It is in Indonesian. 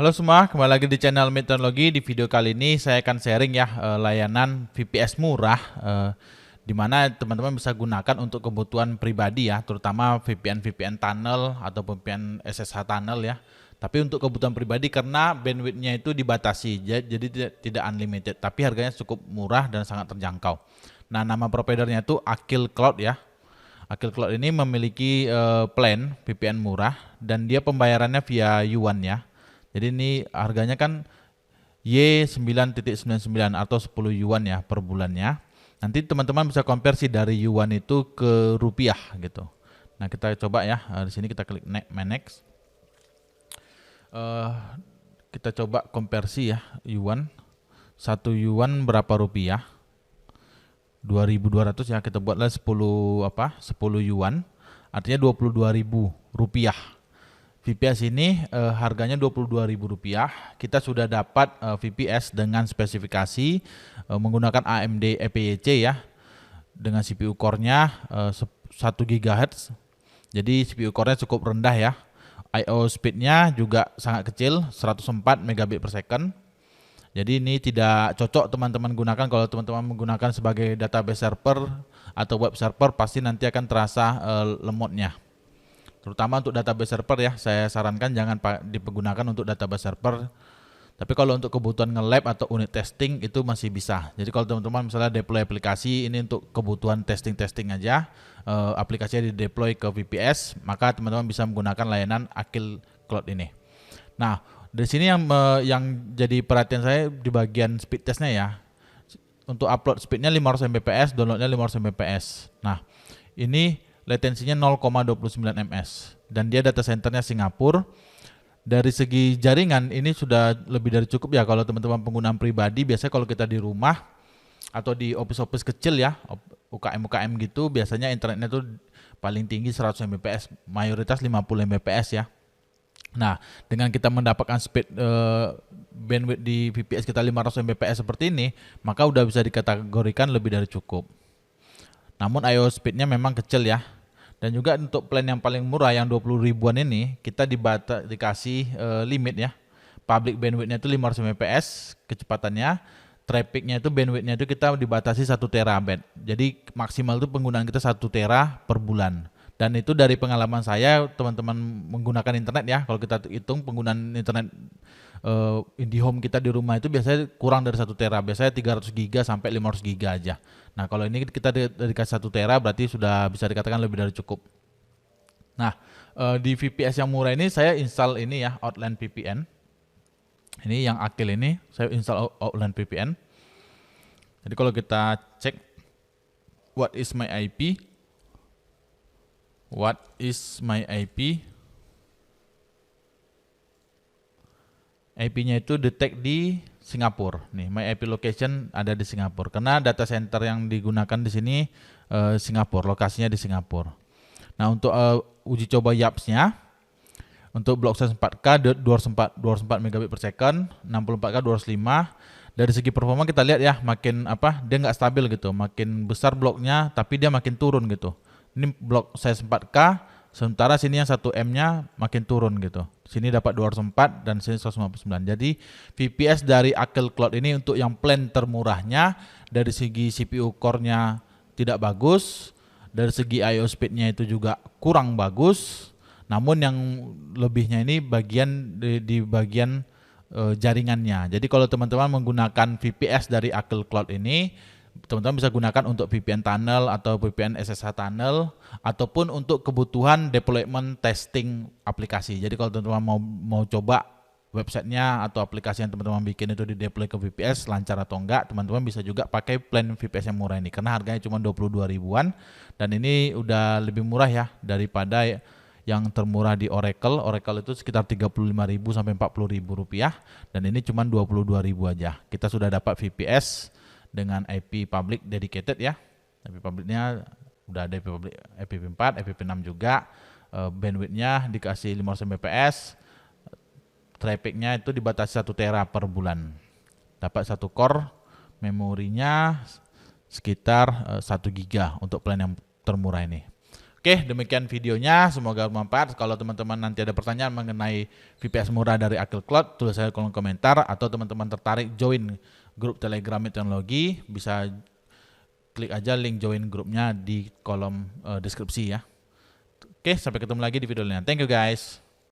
Halo semua, kembali lagi di channel Meteorologi. Di video kali ini saya akan sharing ya layanan VPS murah di mana teman-teman bisa gunakan untuk kebutuhan pribadi ya, terutama VPN tunnel atau VPN SSH tunnel ya. Tapi untuk kebutuhan pribadi karena bandwidthnya itu dibatasi, jadi tidak unlimited, tapi harganya cukup murah dan sangat terjangkau. Nah, nama providernya itu Akil Cloud ya. Akil Cloud ini memiliki plan VPN murah dan dia pembayarannya via yuan ya. Jadi ini harganya kan Y9.99 atau 10 yuan ya per bulannya. Nanti teman-teman bisa konversi dari yuan itu ke rupiah gitu. Nah, kita coba ya. Di sini kita klik next. Kita coba konversi ya yuan. 1 yuan berapa rupiah? 2.200 ya. Kita buatlah 10 yuan. Artinya 22.000 rupiah. VPS ini harganya Rp22.000. Kita sudah dapat VPS dengan spesifikasi menggunakan AMD EPYC ya, dengan CPU core-nya 1 GHz. Jadi CPU core-nya cukup rendah ya. I/O speed-nya juga sangat kecil, 104 megabit per second. Jadi ini tidak cocok teman-teman gunakan kalau teman-teman menggunakan sebagai database server atau web server, pasti nanti akan terasa lemotnya. Terutama untuk database server ya, saya sarankan jangan dipergunakan untuk database server. Tapi kalau untuk kebutuhan nge-lab atau unit testing itu masih bisa. Jadi kalau teman-teman misalnya deploy aplikasi ini untuk kebutuhan testing aja, aplikasinya di deploy ke VPS, maka teman-teman bisa menggunakan layanan Akil Cloud ini. Nah, di sini yang jadi perhatian saya di bagian speed testnya ya. Untuk upload speednya 500 Mbps, downloadnya 500 Mbps. Nah, ini latensinya 0,29 ms dan dia data centernya Singapura. Dari segi jaringan ini sudah lebih dari cukup ya kalau teman-teman penggunaan pribadi. Biasanya kalau kita di rumah atau di office kecil ya, UKM gitu, biasanya internetnya tuh paling tinggi 100 Mbps, mayoritas 50 Mbps ya. Nah, dengan kita mendapatkan speed bandwidth di VPS kita 500 Mbps seperti ini, maka udah bisa dikategorikan lebih dari cukup. Namun I/O speednya memang kecil ya. Dan juga untuk plan yang paling murah yang 20 ribuan ini kita dikasih limit ya. Public bandwidthnya itu 500 Mbps kecepatannya. Trafficnya itu bandwidthnya itu kita dibatasi 1 terabit. Jadi maksimal itu penggunaan kita 1 tera per bulan. Dan itu dari pengalaman saya, teman-teman menggunakan internet ya. Kalau kita hitung penggunaan internet IndiHome kita di rumah itu biasanya kurang dari 1 tera, biasanya 300 giga sampai 500 giga aja. Nah, kalau ini kita dikasih 1 tera berarti sudah bisa dikatakan lebih dari cukup. Nah, di VPS yang murah ini saya install ini ya, Outland VPN. Ini yang Akil ini, saya install Outland VPN. Jadi kalau kita cek what is my IP, IP-nya itu detect di Singapura. Nih, my IP location ada di Singapura. Karena data center yang digunakan di sini Singapura, lokasinya di Singapura. Nah, untuk uji coba YAPS-nya, untuk blok size 4K 204 megabit per second, 64K 205. Dari segi performa kita lihat ya, makin dia nggak stabil gitu. Makin besar bloknya, tapi dia makin turun gitu. Ini blok size 4K, sementara sini yang 1M-nya makin turun gitu. Sini dapat 204 dan sini 159. Jadi VPS dari Akil Cloud ini untuk yang plan termurahnya, dari segi CPU core-nya tidak bagus, dari segi I/O speed-nya itu juga kurang bagus. Namun yang lebihnya ini bagian di bagian jaringannya. Jadi kalau teman-teman menggunakan VPS dari Akil Cloud ini, teman-teman bisa gunakan untuk VPN tunnel atau VPN SSH tunnel, ataupun untuk kebutuhan deployment testing aplikasi. Jadi kalau teman-teman mau coba websitenya atau aplikasi yang teman-teman bikin itu di deploy ke VPS lancar atau enggak, teman-teman bisa juga pakai plan VPS yang murah ini karena harganya cuma 22 ribuan dan ini udah lebih murah ya daripada yang termurah di Oracle. Oracle itu sekitar 35.000 sampai 40.000 rupiah dan ini cuma 22.000 aja. Kita sudah dapat VPS dengan IP public dedicated ya. IP publicnya udah ada IP public IPv4, IPv6 juga. Bandwidthnya dikasih 500 Mbps. Trafficnya itu dibatasi 1 tera per bulan. Dapat 1 core, memorinya sekitar 1 giga untuk plan yang termurah ini. Oke, demikian videonya. Semoga bermanfaat. Kalau teman-teman nanti ada pertanyaan mengenai VPS murah dari Akil Cloud, tulis saya di kolom komentar. Atau teman-teman tertarik join grup Telegram Teknologi, bisa klik aja link join grupnya di kolom deskripsi ya. Oke, sampai ketemu lagi di video lainnya. Thank you guys.